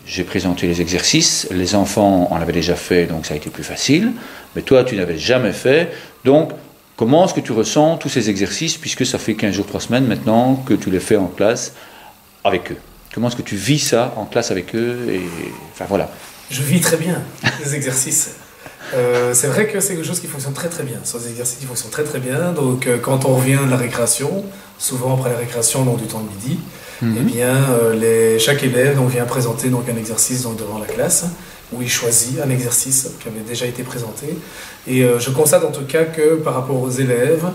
J'ai présenté les exercices, les enfants en avaient déjà fait, donc ça a été plus facile, mais toi tu n'avais jamais fait, donc comment est-ce que tu ressens tous ces exercices, puisque ça fait 15 jours, 3 semaines maintenant que tu les fais en classe avec eux? Comment est-ce que tu vis ça en classe avec eux et, enfin voilà. Je vis très bien les exercices. C'est vrai que c'est quelque chose qui fonctionne très très bien. Ce sont des exercices qui fonctionnent très très bien. Donc quand on revient de la récréation, souvent après la récréation, donc du temps de midi, eh bien chaque élève donc, vient présenter donc, un exercice donc, devant la classe, où il choisit un exercice qui avait déjà été présenté. Et je constate en tout cas que par rapport aux élèves,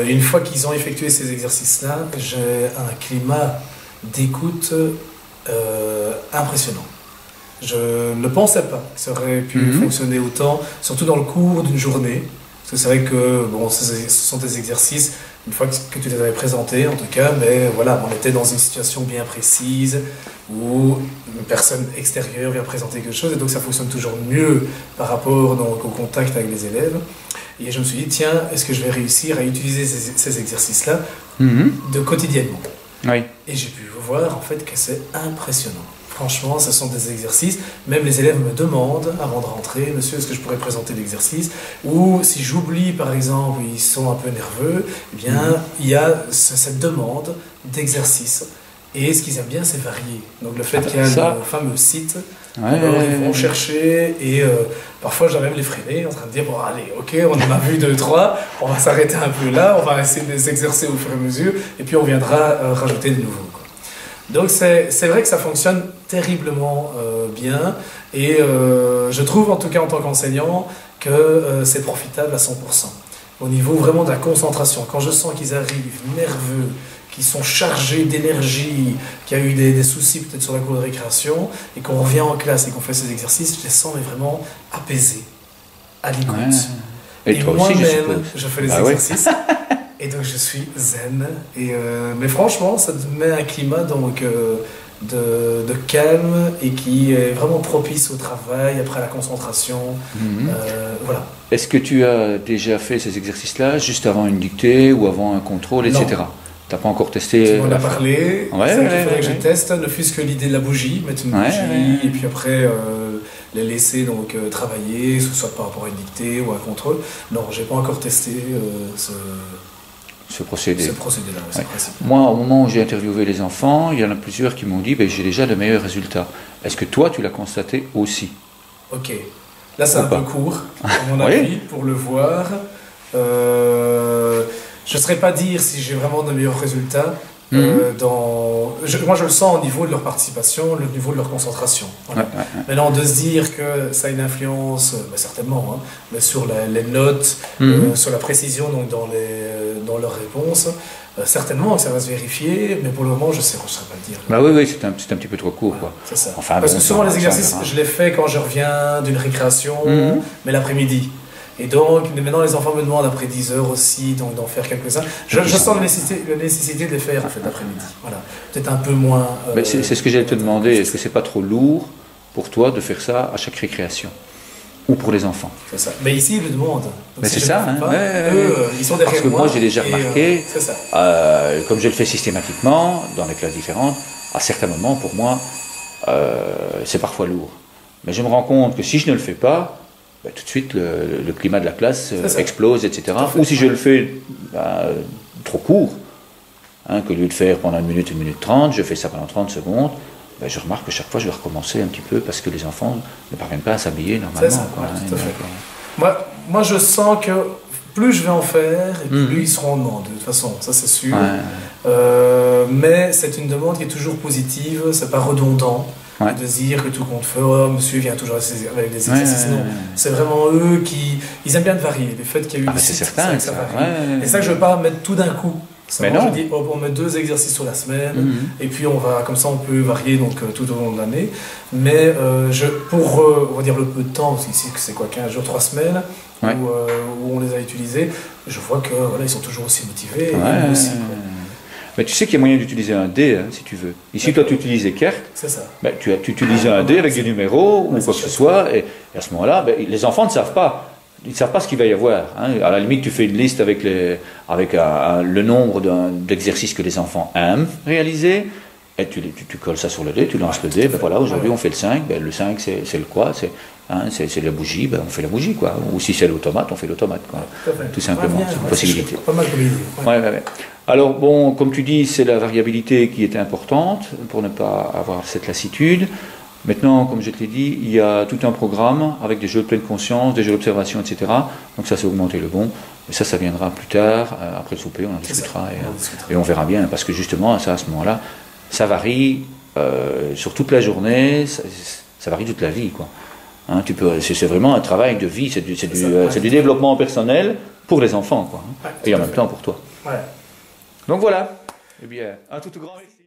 une fois qu'ils ont effectué ces exercices-là, j'ai un climat d'écoute impressionnant. Je ne pensais pas que ça aurait pu fonctionner autant, surtout dans le cours d'une journée. Parce que c'est vrai que bon, ce sont des exercices, une fois que tu les avais présentés en tout cas, mais voilà, on était dans une situation bien précise où une personne extérieure vient présenter quelque chose et donc ça fonctionne toujours mieux par rapport donc, au contact avec les élèves. Et je me suis dit, tiens, est-ce que je vais réussir à utiliser ces exercices-là de quotidiennement? Oui. Et j'ai pu voir en fait que c'est impressionnant. Franchement, ce sont des exercices, même les élèves me demandent avant de rentrer, monsieur, est-ce que je pourrais présenter l'exercice? Ou si j'oublie par exemple, ils sont un peu nerveux, eh bien, il y a cette demande d'exercice. Et ce qu'ils aiment bien, c'est varier. Donc le fait qu'il y a le fameux site, alors ils vont chercher et parfois je dois même les freiner en train de dire, bon allez, ok, on en a vu 2, 3, on va s'arrêter un peu là, on va essayer de les exercer au fur et à mesure et puis on viendra rajouter de nouveau. Donc c'est vrai que ça fonctionne terriblement bien et je trouve en tout cas en tant qu'enseignant que c'est profitable à 100%. Au niveau vraiment de la concentration, quand je sens qu'ils arrivent nerveux, qu'ils sont chargés d'énergie, qu'il y a eu des soucis peut-être sur la cour de récréation et qu'on revient en classe et qu'on fait ces exercices, je les sens mais vraiment apaisés, à l'écoute. Ouais. Et toi aussi, moi-même, je fais les exercices. Et donc je suis zen, mais franchement ça met un climat donc, de calme et qui est vraiment propice au travail, après la concentration, voilà. Est-ce que tu as déjà fait ces exercices-là juste avant une dictée ou avant un contrôle, etc. Tu n'as pas encore testé? Tu m'en as parlé, c'est vrai qu'il faudrait que je teste, ne fût-ce que l'idée de la bougie, mettre une bougie et puis après les laisser donc, travailler, que ce soit par rapport à une dictée ou à un contrôle. Non, je n'ai pas encore testé ce procédé. Ce procédé-là, c'est principe. Moi, au moment où j'ai interviewé les enfants, il y en a plusieurs qui m'ont dit ben, j'ai déjà le meilleur résultat. Est-ce que toi, tu l'as constaté aussi? Ok. Là, c'est un peu court, à mon avis, pour le voir. Je ne saurais pas dire si j'ai vraiment de meilleurs résultats. Moi, je le sens au niveau de leur participation, au niveau de leur concentration. Voilà. Maintenant, de se dire que ça a une influence, certainement, hein, mais sur les notes, sur la précision donc, dans leurs réponses, certainement que ça va se vérifier, mais pour le moment, je ne saurais pas le dire. Bah oui, c'est un petit peu trop court. Quoi. C'est ça. Enfin, parce que souvent, les exercices, je les fais quand je reviens d'une récréation, mais l'après-midi. Et donc, maintenant, les enfants me demandent après 10 heures aussi d'en faire quelques-uns. Je sens la nécessité de les faire en fait, l'après-midi. Voilà. Peut-être un peu moins... c'est ce que j'allais te demander. Est-ce que c'est pas trop lourd pour toi de faire ça à chaque récréation? Ou pour les enfants? C'est ça. Mais ici, ils le demandent. Mais c'est ça. Hein, eux, ils sont derrière moi. Parce que moi, j'ai déjà remarqué, comme je le fais systématiquement, dans les classes différentes, à certains moments, pour moi, c'est parfois lourd. Mais je me rends compte que si je ne le fais pas, tout de suite, le climat de la classe explose, etc. Ou si je le fais trop court, hein, qu'au lieu de faire pendant 1 minute 30, je fais ça pendant 30 secondes, je remarque que chaque fois, je vais recommencer un petit peu parce que les enfants ne parviennent pas à s'habiller normalement. C'est ça, tout à fait. Moi, je sens que plus je vais en faire, et plus ils seront en demande, de toute façon, ça c'est sûr. Mais c'est une demande qui est toujours positive, c'est pas redondant. De dire que tout compte fait, oh, monsieur vient toujours avec des exercices. Non, c'est vraiment eux qui... Ils aiment bien de varier. Le fait qu'il y a eu des c'est sites, certain, ça varie. Et ça que je ne veux pas mettre tout d'un coup. Mais non. Je dis, on met 2 exercices sur la semaine, et puis comme ça on peut varier donc, tout au long de l'année. Mais pour, on va dire, le peu de temps, parce qu'ici c'est quoi, 15 jours, 3 semaines, où on les a utilisés, je vois que voilà, ils sont toujours aussi motivés. Et aussi, mais tu sais qu'il y a moyen d'utiliser un dé, hein, si tu veux. Ici, toi, tu utilises des cartes. C'est ça. Tu utilises un dé avec des numéros ou quoi que ce soit. Et à ce moment-là, les enfants ne savent pas. Ils ne savent pas ce qu'il va y avoir. Hein. À la limite, tu fais une liste avec le nombre d'exercices que les enfants aiment réaliser. Et tu colles ça sur le dé, tu lances le dé, ben voilà, aujourd'hui on fait le 5, ben le 5 c'est le quoi, c'est la bougie, ben on fait la bougie, quoi. Ou si c'est l'automate, on fait l'automate, quoi. Tout simplement, c'est une possibilité. Pas mal comme idée. Ouais. Alors bon, comme tu dis, c'est la variabilité qui est importante pour ne pas avoir cette lassitude. Maintenant, comme je te l'ai dit, il y a tout un programme avec des jeux de pleine conscience, des jeux d'observation, etc. Donc ça, c'est augmenter le bon. Et ça viendra plus tard, après le souper, on en discutera et on verra bien, parce que justement, ça, à ce moment-là, ça varie sur toute la journée, ça varie toute la vie, quoi. Hein, c'est vraiment un travail de vie, c'est du développement personnel pour les enfants, quoi. Hein, et en même temps pour toi. Ouais. Donc voilà. Eh bien, un tout grand merci.